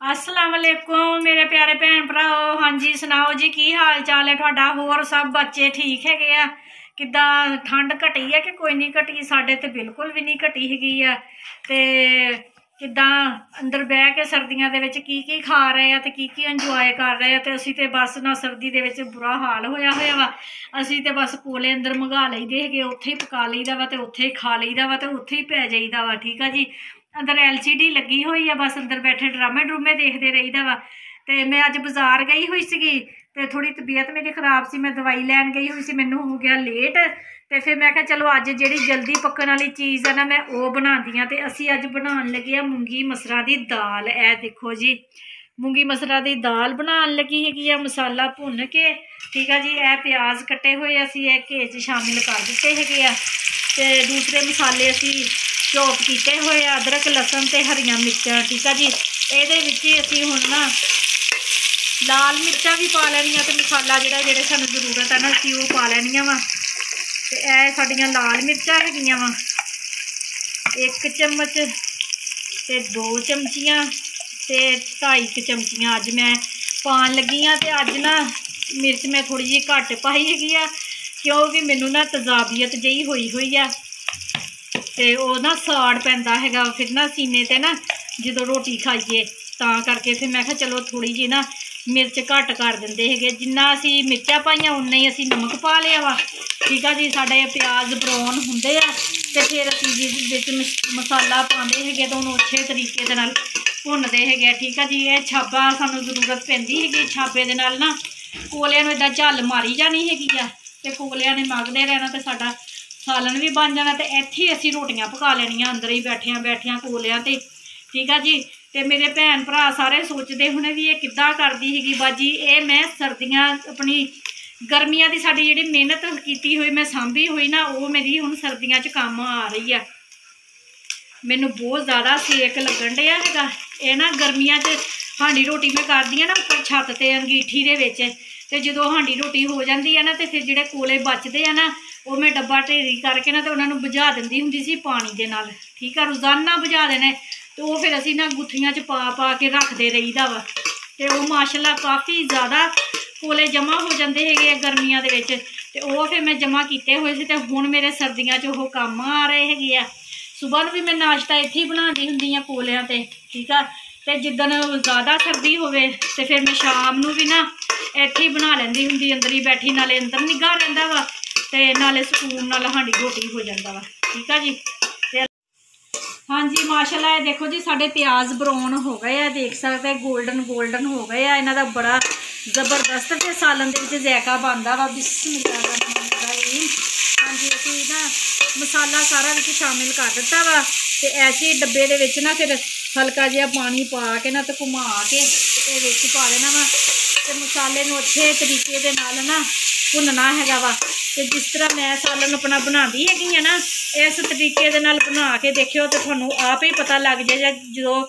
अस्सलाम वालेकुम मेरे प्यारे भैन भराओ। हाँ जी सुनाओ जी की हाल चाल है तुहाडा। होर सब बच्चे ठीक है आ? किद्दां ठंड घटी है कि कोई नहीं घटी? साडे ते बिल्कुल भी नहीं घटी हैगी आ। ते किद्दां अंदर बह के सर्दियों दे विच की खा रहे हैं ते की इंजॉय कर रहे हैं। ते असीं ते बस ना सर्दी दे विच बुरा हाल होया होया वा। असीं ते बस कोले अंदर मंगा लईदे हैगे, उत्थे ही पका लईदा वा ते उत्थे ही खा लईदा वा ते उत्थे ही पै जाईदा वा। ठीक है जी। अंदर LCD लगी हुई है, बस अंदर बैठे ड्रामे ड्रूमे देखते रहीदा वा। तो मैं अज बाजार गई हुई सी ते थोड़ी तबीयत मेरी खराब सी, मैं दवाई लैन गई हुई सी, मैनू हो गया लेट। तो फिर मैं कहा चलो अज जी जल्दी पकन वाली चीज़ है ना मैं वो बनाती हाँ। तो असी अज बनाने लगे मूंगी मसरा की दाल। ए देखो जी मूंगी मसरा की दाल बनाने लगी है, मसाला भुन के। ठीक है जी। ए प्याज कट्टे हुए असी घे च शामिल कर दिते है। तो दूसरे मसाले असी चॉप किए हुए अदरक लसन ते हरियां मिर्चां। ठीक है जी। ये असी हुण ना लाल मिर्चां भी पा लैनियां ते मसाला जिहड़ा सानूं जरूरत है ना असी वो पा लैनियां वा। ते ए साडियां लाल मिर्चां हैगियां वा 1 चम्मच ते 2 चमचियां ते 2.5 चमचियां अज मैं पान लगी हाँ। ते अज ना मिर्च मैं थोड़ी जी घट पाई हैगी आ क्योंकि मैनू ना तजाबियत जही हुई है। तो वह ना साड़ पैंदा हैगा फिर ना सीने ते ना जो रोटी खाइए तां करके फिर मैं कहा चलो थोड़ी जी ना मिर्च घट कर देंगे है। जिन्ना असी मिर्चा पाइया उन्ना ही असी नमक पा लिया वा। ठीक है जी। साढ़े प्याज ब्राउन होंगे आ तो फिर असी मसाला पाते है तो उन्होंने अच्छे तरीके दे नाल भुनते है। ठीक है जी। ये छाबा सानू जरूरत पैंदी हैगी, छाबे दे नाल ना कोलियां नूं इदां झल मारी जानी हैगी आ ते कोलियां ने मंगदे रहना तो साडा सालन भी बन जाना। तो इत्थे असी रोटियां पका लैनियां अंदर ही बैठिया बैठिया कोलियां ते। ठीक है जी। तो मेरे भैन भरा सारे सोचते होने भी ये किद्दां करदी हैगी बाजी। ये मैं सर्दियां अपनी गर्मियां की साडी जिहड़ी मेहनत कीती हुई मैं सांभी हुई ना वो मेरी हुण सर्दियां च काम आ रही है। मैनू बहुत ज़्यादा सेक लगन दिया हैगा। ये ना गर्मियां च हांडी रोटी मैं करदी हाँ ना उपर छत ते अंगीठी दे विच। ते जदों हांडी रोटी हो जाती है ना तो फिर जिहड़े कोले बचते हैं ना वो मैं डब्बा ढेरी करके ना तो उन्होंने बुझा दिंदी हुंदी सी पानी दे नाल। ठीक है। रोज़ाना बुझा देने तो वो फिर असी ना गुत्थियां च पा के रखते रहीदा वा। तो वो माशाल्लाह काफ़ी ज़्यादा कोले जमा हो जाते हैं गर्मियां दे विच। ते वो फिर मैं जमा किए हुए सी ते हुण मेरे सर्दियां च वो काम आ रहे हैगे आ। सुबह भी मैं नाश्ता इत्थे ही बनाती हुंदी हाँ कोलियां ते। ठीक है। तो जिद्दन ज़्यादा सर्दी होवे ते फिर मैं शाम नूं भी ना इत्थे ही बना लैंदी हुंदी अंदर ही बैठी, नाले अंदर निगाह रहिंदा वा ते नाले सुकून नाल हांडी रोटी हो जाता वा। ठीक है जी। हाँ जी माशाल्लाह ये देखो जी साढ़े प्याज ब्राउन हो गए हैं, देख सकते हैं गोल्डन गोल्डन हो गए हैं। इन्हां दा बड़ा जबरदस्त ते सालन दे विच जायका बनदा वा। बिस्मिल्लाहिर्रहमानिर्रहीम। हाँ जी असीं ना मसाला सारा विच शामिल कर दिता वा। ते ऐसे डब्बे दे विच ना फिर हल्का जिहा पानी पा के ना ते घुमा के ते विच पा देना वा ते मसाले नूं अच्छे तरीके दे नाल ना भुनना हैगा वा। ते जिस तरह मैं सालन अपना बनाती हैगी ना इस तरीके दे नाल बना के देखियो तो तुहानू आप ही पता लग जाएगा। जो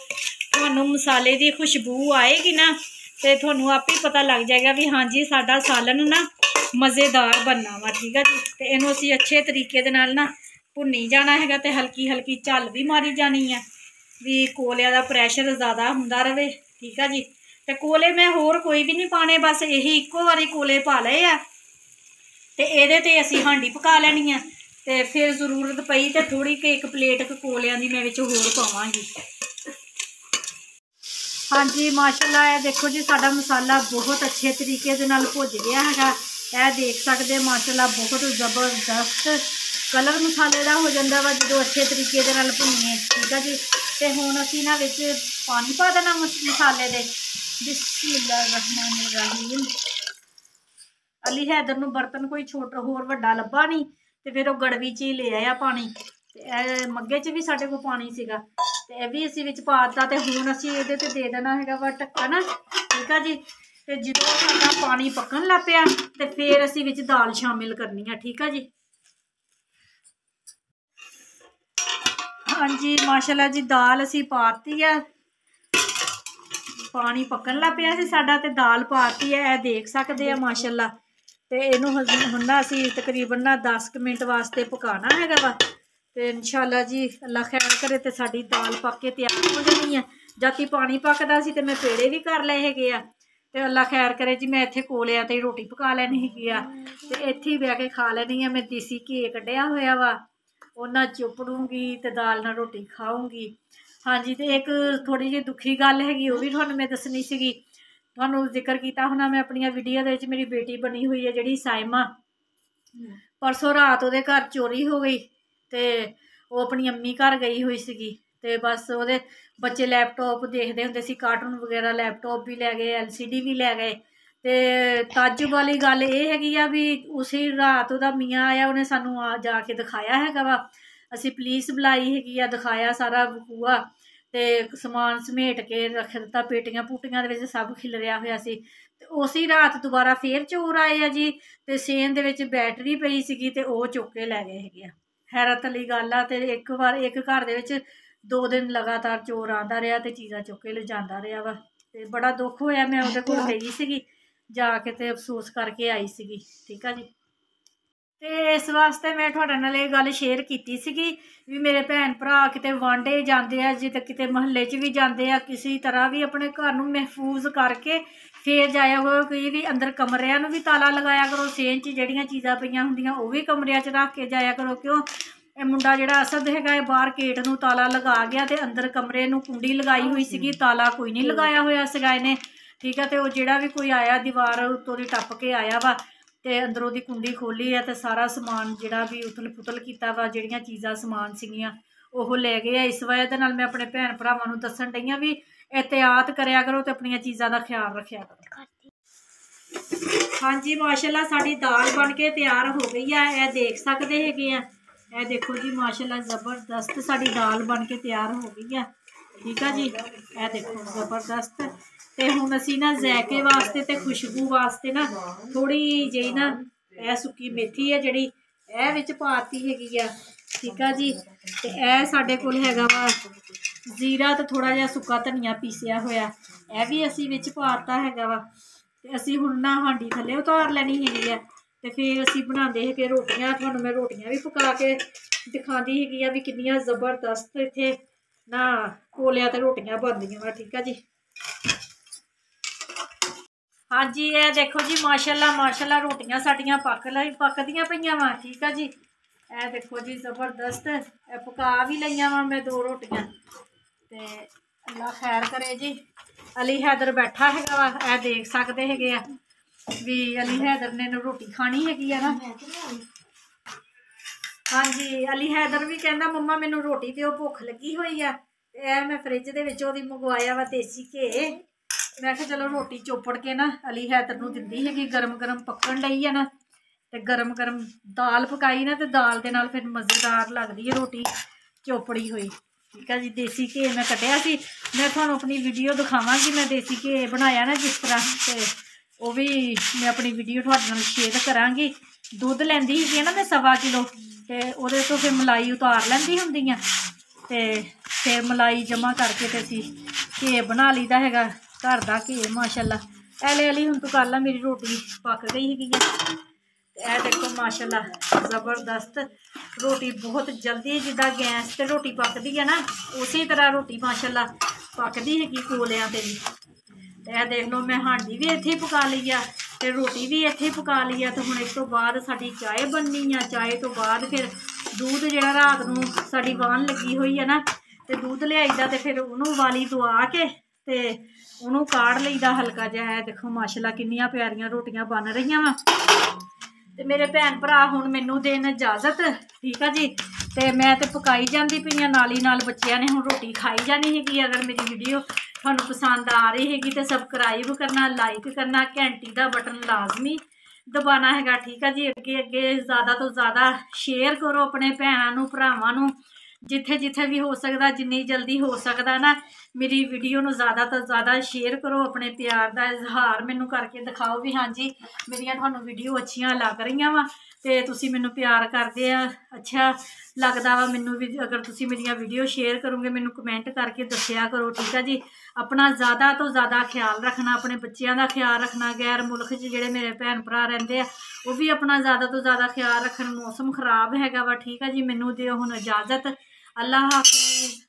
तुहानू मसाले की खुशबू आएगी ना तो तुहानू आप ही पता लग जाएगा भी हाँ जी साडा सालन ना मज़ेदार बनना वा। ठीक है जी। तो इनू असी अच्छे तरीके दे नाल ना भुनी जाना है तो हल्की हल्की झल भी मारी जानी है भी कोलियां दा प्रैशर ज़्यादा हुंदा रहे। ठीक है जी। तो कोले मैं होर कोई भी नहीं पाने, बस यही इक्को वारी कोले पा लए आ ते इहदे ते असी हांडी पका लैनी है। तो फिर जरूरत पई तो थोड़ी कि 1 प्लेट कोलियां दी मैं विच होर पावांगी। हाँ जी माशाल्लाह ये देखो जी साडा मसाला बहुत अच्छे तरीके दे नाल भुज गया हैगा। यह देख सकते माशाल्लाह बहुत ज़बरदस्त कलर मसाले का हो जाता वा जो अच्छे तरीके दे नाल भुनीए। ठीक है जी। तो हुण असीं ना विच पानी पा देना मसाले दे। बिस्मिल्लाहिर्रहमानिर्रहीम। अली हैदर नूं बर्तन कोई छोटा होर वड्डा लब्भा नहीं तो फिर वो गड़वी च ही ले आया पानी। ते मग्गे च भी साडे कोल पानी सीगा ते यह भी असी विच पाता ते हुण असी इहदे ते दे देना हैगा वा ढक्कन। ठीक है जी। ते जदों साडा पानी पक्कन लग पिया ते फिर असी विच दाल शामिल करनी है। ठीक है जी। हाँ जी माशाल्लाह जी दाल असी पाती है, पानी पक्कन लग पिया सी साडा ते दाल पाती है। यह देख सकते हैं माशाल्लाह। तो इनू हुण ना असी तकरीबन ना 10 मिनट वास्ते पकाना हैगा वा। ਤੇ ਇਨਸ਼ਾਅੱਲਾ ਜੀ ਅੱਲਾ ਖੈਰ ਕਰੇ ਤੇ ਸਾਡੀ ਦਾਲ ਪੱਕ ਕੇ ਤਿਆਰ ਹੋ ਜਾਣੀ ਆ। ਜਾਤੀ ਪਾਣੀ ਪੱਕਦਾ ਸੀ ਤੇ ਮੈਂ ਪੇੜੇ ਵੀ ਕਰ ਲਏ ਹੈਗੇ ਆ ਤੇ ਅੱਲਾ ਖੈਰ ਕਰੇ ਜੀ। ਮੈਂ ਇੱਥੇ ਕੋਲਿਆਂ ਤੇ ਰੋਟੀ ਪਕਾ ਲੈਣੀ ਹੈਗੀ ਆ ਤੇ ਇੱਥੇ ਹੀ ਬਹਿ ਕੇ ਖਾ ਲੈਣੀ ਆ। ਮੈਂ ਦੇਸੀ ਘੀ ਕੱਢਿਆ ਹੋਇਆ ਵਾ, ਉਹਨਾਂ ਚੁੱਪੜੂੰਗੀ ਤੇ ਦਾਲ ਨਾਲ ਰੋਟੀ ਖਾਊਂਗੀ। ਹਾਂਜੀ, ਤੇ ਇੱਕ ਥੋੜੀ ਜਿਹੀ ਦੁਖੀ ਗੱਲ ਹੈਗੀ, ਉਹ ਵੀ ਤੁਹਾਨੂੰ ਮੈਂ ਦੱਸਣੀ ਸੀਗੀ। ਤੁਹਾਨੂੰ ਜ਼ਿਕਰ ਕੀਤਾ ਹੋਣਾ ਮੈਂ ਆਪਣੀਆਂ ਵੀਡੀਓ ਦੇ ਵਿੱਚ, ਮੇਰੀ ਬੇਟੀ ਬਣੀ ਹੋਈ ਹੈ ਜਿਹੜੀ ਸਾਇਮਾ, ਪਰਸੋਂ ਰਾਤ ਉਹਦੇ ਘਰ ਚੋਰੀ ਹੋ ਗਈ ਤੇ ਉਹ ਆਪਣੀ ਅੰਮੀ ਘਰ ਗਈ ਹੋਈ ਸੀਗੀ ਤੇ ਬਸ ਉਹਦੇ ਬੱਚੇ ਲੈਪਟਾਪ ਦੇਖਦੇ ਹੁੰਦੇ ਸੀ, ਕਾਰਟੂਨ ਵਗੈਰਾ, ਲੈਪਟਾਪ ਵੀ ਲੈ ਗਏ, LCD ਵੀ ਲੈ ਗਏ। ਤੇ ਤਾਜੁਬ ਵਾਲੀ ਗੱਲ ਇਹ ਹੈਗੀ ਆ ਵੀ ਉਸੇ ਰਾਤ ਉਹਦਾ ਮੀਆਂ ਆਇਆ, ਉਹਨੇ ਸਾਨੂੰ ਆ ਜਾ ਕੇ ਦਿਖਾਇਆ ਹੈਗਾ ਵਾ। ਅਸੀਂ ਪੁਲਿਸ ਬੁਲਾਈ ਹੈਗੀ ਆ, ਦਿਖਾਇਆ ਸਾਰਾ ਵਕੂਆ ਤੇ ਸਮਾਨ ਸਮੇਟ ਕੇ ਰੱਖ ਦਿੱਤਾ, ਪੇਟੀਆਂ ਪੂਟੀਆਂ ਦੇ ਵਿੱਚ ਸਭ ਖਿਲਰਿਆ ਹੋਇਆ ਸੀ। ਤੇ ਉਸੇ ਰਾਤ ਦੁਬਾਰਾ ਫੇਰ ਚੋਰ ਆਏ ਆ ਜੀ ਤੇ ਸੇਨ ਦੇ ਵਿੱਚ ਬੈਟਰੀ ਪਈ ਸੀਗੀ ਤੇ ਉਹ ਚੁੱਕ ਕੇ ਲੈ ਗਏ ਹੈਗੇ ਆ। ਹੈਰਤ ਵਾਲੀ ਗੱਲ ਆ। ਤੇ ਇੱਕ ਵਾਰ ਇੱਕ ਘਰ ਦੇ ਵਿੱਚ 2 ਦਿਨ ਲਗਾਤਾਰ ਚੋਰ ਆਉਂਦਾ ਰਿਹਾ ਤੇ ਚੀਜ਼ਾਂ ਚੁੱਕ ਕੇ ਲਿਜਾਂਦਾ ਰਿਹਾ ਵਾ ਤੇ ਬੜਾ ਦੁੱਖ ਹੋਇਆ। ਮੈਂ ਉਹਦੇ ਕੋਲ ਗਈ ਸੀਗੀ, ਜਾ ਕੇ ਤੇ ਅਫਸੋਸ ਕਰਕੇ ਆਈ ਸੀਗੀ। ਠੀਕ ਆ ਜੀ। ਤੇ ਇਸ ਵਾਸਤੇ ਮੈਂ ਤੁਹਾਡੇ ਨਾਲ ਇਹ ਗੱਲ ਸ਼ੇਅਰ ਕੀਤੀ ਸੀਗੀ ਵੀ ਮੇਰੇ ਭੈਣ ਭਰਾ ਕਿਤੇ ਵਾਂਢੇ ਜਾਂਦੇ ਆ ਜੀ ਤੇ ਕਿਤੇ ਮਹੱਲੇ 'ਚ ਵੀ ਜਾਂਦੇ ਆ, ਕਿਸੇ ਤਰ੍ਹਾਂ ਵੀ ਆਪਣੇ ਘਰ ਨੂੰ ਮਹਿਫੂਜ਼ ਕਰਕੇ ਫੇਰ ਜਾਇਆ ਕਰੋ। ਕੋਈ ਵੀ ਅੰਦਰ ਕਮਰਿਆਂ ਨੂੰ ਵੀ ਤਾਲਾ ਲਗਾਇਆ ਕਰੋ, ਸੇਨ 'ਚ ਜਿਹੜੀਆਂ ਚੀਜ਼ਾਂ ਪਈਆਂ ਹੁੰਦੀਆਂ ਉਹ ਵੀ ਕਮਰਿਆਂ 'ਚ ਰੱਖ ਕੇ ਜਾਇਆ ਕਰੋ। ਕਿਉਂ ਇਹ ਮੁੰਡਾ ਜਿਹੜਾ ਅਸਦ ਹੈਗਾ ਹੈ ਬਾਹਰ ਗੇਟ ਨੂੰ ਤਾਲਾ ਲਗਾ ਗਿਆ ਤੇ ਅੰਦਰ ਕਮਰੇ ਨੂੰ ਕੁੰਡੀ ਲਗਾਈ ਹੋਈ ਸੀਗੀ, ਤਾਲਾ ਕੋਈ ਨਹੀਂ ਲਗਾਇਆ ਹੋਇਆ ਸੀਗਾ ਇਹਨੇ। ਠੀਕ ਆ। ਤੇ ਉਹ ਜਿਹੜਾ ਵੀ ਕੋਈ ਆਇਆ ਦੀਵਾਰ ਉੱਤੋਂ ਦੀ ਟੱਪ ਕੇ ਆਇਆ ਵਾ ਤੇ ਅੰਦਰੋਂ ਦੀ ਕੁੰਡੀ ਖੋਲੀ ਆ ਤੇ ਸਾਰਾ ਸਮਾਨ ਜਿਹੜਾ ਵੀ ਉਥਲ ਪੁਥਲ ਕੀਤਾ ਵਾ, ਜਿਹੜੀਆਂ ਚੀਜ਼ਾਂ ਸਮਾਨ ਸੀਗੀਆਂ ਉਹ ਲੈ ਗਏ ਆ। ਇਸ ਵਜ੍ਹਾ ਦੇ ਨਾਲ ਮੈਂ ਆਪਣੇ ਭੈਣ ਭਰਾਵਾਂ ਨੂੰ ਦੱਸਣ ਡਈ ਆ ਵੀ ਇਹਤਿਆਤ ਕਰਿਆ ਕਰੋ ਤੇ ਆਪਣੀਆਂ ਚੀਜ਼ਾਂ ਦਾ ਖਿਆਲ ਰੱਖਿਆ ਕਰੋ। ਹਾਂਜੀ, ਮਾਸ਼ਾਅੱਲਾ ਸਾਡੀ ਦਾਲ ਬਣ ਕੇ ਤਿਆਰ ਹੋ ਗਈ ਆ। ਇਹ ਦੇਖ ਸਕਦੇ ਹੈਗੇ ਆ, ਇਹ ਦੇਖੋ ਜੀ ਮਾਸ਼ਾਅੱਲਾ ਜ਼ਬਰਦਸਤ ਸਾਡੀ ਦਾਲ ਬਣ ਕੇ ਤਿਆਰ ਹੋ ਗਈ ਆ। ਠੀਕ ਆ ਜੀ, ਇਹ ਦੇਖੋ ਜ਼ਬਰਦਸਤ। ਤੇ ਹੁਣ ਅਸੀਂ ਨਾ ਜ਼ਾਇਕੇ ਵਾਸਤੇ ਤੇ ਖੁਸ਼ਬੂ ਵਾਸਤੇ ਨਾ ਥੋੜੀ ਜਿਹੀ ਨਾ ਇਹ ਸੁੱਕੀ ਮੇਥੀ ਆ ਜਿਹੜੀ ਇਹ ਵਿੱਚ ਪਾਤੀ ਹੈਗੀ ਆ। ਠੀਕ ਆ ਜੀ। ਤੇ ਇਹ ਸਾਡੇ ਕੋਲ ਹੈਗਾ ਵਾ ਜ਼ੀਰਾ ਤੇ ਥੋੜਾ ਜਿਹਾ ਸੁੱਕਾ ਧਨੀਆ ਪੀਸਿਆ ਹੋਇਆ, ਇਹ ਵੀ ਅਸੀਂ ਵਿੱਚ ਪਾਤਾ ਹੈਗਾ ਵਾ। ਤੇ ਅਸੀਂ ਹੁਣ ਨਾ ਹਾਂਡੀ ਥੱਲੇ ਉਤਾਰ ਲੈਣੀ ਹੈਗੀ ਆ ਤੇ ਫਿਰ ਅਸੀਂ ਬਣਾਉਂਦੇ ਹੈਗੇ ਰੋਟੀਆਂ। ਤੁਹਾਨੂੰ ਮੈਂ ਰੋਟੀਆਂ ਵੀ ਪਕਾ ਕੇ ਦਿਖਾਉਂਦੀ ਹੈਗੀ ਆ ਵੀ ਕਿੰਨੀਆਂ ਜ਼ਬਰਦਸਤ ਇੱਥੇ ਨਾ ਕੋਲਿਆਂ ਤੇ ਰੋਟੀਆਂ ਬਣਦੀਆਂ ਵਾ। ਠੀਕ ਆ ਜੀ। ਹਾਂਜੀ, ਇਹ ਦੇਖੋ ਜੀ ਮਾਸ਼ਾਅੱਲਾ ਮਾਸ਼ਾਅੱਲਾ ਰੋਟੀਆਂ ਸਾਡੀਆਂ ਪੱਕਦੀਆਂ ਪਈਆਂ ਵਾ। ਠੀਕ ਆ ਜੀ। ਇਹ ਦੇਖੋ ਜੀ ਜ਼ਬਰਦਸਤ, ਇਹ ਪਕਾ ਵੀ ਲਈਆਂ ਵਾ ਮੈਂ 2 ਰੋਟੀਆਂ ਤੇ ਅੱਲਾ ਖੈਰ ਕਰੇ ਜੀ। ਅਲੀ ਹੈਦਰ ਬੈਠਾ ਹੈਗਾ ਵਾ, ਇਹ ਦੇਖ ਸਕਦੇ ਹੈਗੇ ਆ ਵੀ ਅਲੀ ਹੈਦਰ ਨੇ ਰੋਟੀ ਖਾਣੀ ਹੈਗੀ ਆ ਨਾ। ਹਾਂਜੀ, ਅਲੀ ਹੈਦਰ ਵੀ ਕਹਿੰਦਾ ਮੰਮਾ ਮੈਨੂੰ ਰੋਟੀ ਦਿਓ, ਭੁੱਖ ਲੱਗੀ ਹੋਈ ਆ। ਤੇ ਇਹ ਮੈਂ ਫਰਿੱਜ ਦੇ ਵਿੱਚ ਉਹਦੀ ਮੰਗਵਾਇਆ ਵਾ ਦੇਸੀ ਘੇ। ਮੈਂ ਕਿਹਾ ਚਲੋ ਰੋਟੀ ਚੋਪੜ ਕੇ ਨਾ ਅਲੀ ਹੈਦਰ ਨੂੰ ਦਿੰਦੀ ਹੈਗੀ, ਗਰਮ ਗਰਮ ਪੱਕਣ ਡਈ ਆ ਨਾ ਤੇ ਗਰਮ ਗਰਮ ਦਾਲ ਪਕਾਈ ਨਾ ਤੇ ਦਾਲ ਦੇ ਨਾਲ ਫਿਰ ਮਜ਼ੇਦਾਰ ਲੱਗਦੀ ਹੈ ਰੋਟੀ ਚੋਪੜੀ ਹੋਈ। ਠੀਕ ਆ ਜੀ। ਦੇਸੀ ਘੇ ਮੈਂ ਕੱਢਿਆ ਸੀ, ਮੈਂ ਤੁਹਾਨੂੰ ਆਪਣੀ ਵੀਡੀਓ ਦਿਖਾਵਾਂਗੀ ਮੈਂ ਦੇਸੀ ਘੇ ਬਣਾਇਆ ਨਾ ਜਿਸ ਤਰ੍ਹਾਂ, ਤੇ ਉਹ ਵੀ ਮੈਂ ਆਪਣੀ ਵੀਡੀਓ ਤੁਹਾਡੇ ਨਾਲ ਸ਼ੇਅਰ ਕਰਾਂਗੀ। ਦੁੱਧ ਲੈਂਦੀ ਹੈਗੀ ਨਾ ਮੈਂ 1.25 ਕਿਲੋ ਤੇ ਉਹਦੇ ਤੋਂ ਫਿਰ ਮਲਾਈ ਉਤਾਰ ਲੈਂਦੀ ਹੁੰਦੀ ਆ ਤੇ ਫਿਰ ਮਲਾਈ ਜਮ੍ਹਾਂ ਕਰਕੇ ਤੇ ਅਸੀਂ ਘੇ ਬਣਾ ਲਈਦਾ ਹੈਗਾ, ਘਰ ਦਾ ਘੇ ਮਾਸ਼ਾਅੱਲਾ। ਐਲੇ ਅਲੀ ਹੁਣ ਤੂੰ ਕਰ ਲਾ, ਮੇਰੀ ਰੋਟੀ ਪੱਕ ਗਈ ਹੈਗੀ ਆ। ਇਹ ਦੇਖੋ ਮਾਸ਼ਾਅੱਲਾ ਜ਼ਬਰਦਸਤ ਰੋਟੀ, ਬਹੁਤ ਜਲਦੀ ਜਿੱਦਾਂ ਗੈਸ ਤੇ ਰੋਟੀ ਪੱਕਦੀ ਹੈ ਨਾ ਉਸੇ ਤਰ੍ਹਾਂ ਰੋਟੀ ਮਾਸ਼ਾਅੱਲਾ ਪੱਕਦੀ ਹੈਗੀ ਕੋਲਿਆਂ ਤੇ ਵੀ। ਇਹ ਦੇਖ ਲਓ ਮੈਂ ਹਾਂਡੀ ਵੀ ਇੱਥੇ ਪਕਾ ਲਈ ਆ ਤੇ ਰੋਟੀ ਵੀ ਇੱਥੇ ਪਕਾ ਲਈ ਆ। ਤੇ ਹੁਣ ਇਸ ਤੋਂ ਬਾਅਦ ਸਾਡੀ ਚਾਹ ਬਣਨੀ ਆ। ਚਾਹ ਤੋਂ ਬਾਅਦ ਫਿਰ ਦੁੱਧ ਜਿਹੜਾ ਰਾਤ ਨੂੰ ਸਾਡੀ ਵਾਹਣ ਲੱਗੀ ਹੋਈ ਆ ਨਾ ਤੇ ਦੁੱਧ ਲਿਆਈਦਾ ਤੇ ਫਿਰ ਉਹਨੂੰ ਉਬਾਲੀ ਦਵਾ ਕੇ ਤੇ ਉਹਨੂੰ ਕਾੜ ਲਈਦਾ ਹਲਕਾ ਜਿਹਾ। ਹੈ ਦੇਖੋ ਮਾਸ਼ਾਅੱਲਾ ਕਿੰਨੀਆਂ ਪਿਆਰੀਆਂ ਰੋਟੀਆਂ ਬਣ ਰਹੀਆਂ ਵਾ। ਤੇ ਮੇਰੇ ਭੈਣ ਭਰਾ ਹੁਣ ਮੈਨੂੰ ਦੇਣ ਇਜਾਜ਼ਤ। ਠੀਕ ਆ ਜੀ। ਤੇ ਮੈਂ ਤੇ ਪਕਾਈ ਜਾਂਦੀ ਪਈਆਂ ਨਾਲ ਹੀ ਨਾਲ ਬੱਚਿਆਂ ਨੇ ਹੁਣ ਰੋਟੀ ਖਾਈ ਜਾਣੀ ਹੈਗੀ। ਅਗਰ ਮੇਰੀ ਵੀਡੀਓ ਤੁਹਾਨੂੰ ਪਸੰਦ ਆ ਰਹੀ ਹੈਗੀ ਤੇ ਸਬਸਕ੍ਰਾਈਬ ਕਰਨਾ, ਲਾਈਕ ਕਰਨਾ, ਘੰਟੀ ਦਾ ਬਟਨ ਲਾਜ਼ਮੀ ਦਬਾਉਣਾ ਹੈਗਾ। ਠੀਕ ਆ ਜੀ। ਅੱਗੇ ਅੱਗੇ ਜ਼ਿਆਦਾ ਤੋਂ ਜ਼ਿਆਦਾ ਸ਼ੇਅਰ ਕਰੋ ਆਪਣੇ ਭੈਣਾਂ ਨੂੰ ਭਰਾਵਾਂ ਨੂੰ जिथे जिथे भी हो सकता, जिन्नी जल्दी हो सकता ना मेरी वीडियो नूं ज़्यादा तो ज़्यादा शेयर करो, अपने प्यार का इजहार मैनू करके दिखाओ भी हाँ जी मेरिया तुहानूं वीडियो अच्छियां लग रही वा ते तुसी मैनू प्यार करदे आ, अच्छा लगदा वा मैनू भी। अगर तुसी मेरिया वीडियो शेयर करोगे मैनू कमेंट करके दस्सिया करो, ठीक है जी। अपना ज़्यादा तो ज़्यादा ख्याल रखना, अपने बच्चों का ख्याल रखना। गैर मुल्क च जेह्ड़े मेरे भैन भरा रहिंदे आ वो भी अपना ज़्यादा तो ज़्यादा ख्याल रखन। मौसम खराब हैगा वा, ठीक है जी। मैनू दिओ हुण इजाज़त, अल्लाह हाफिज़।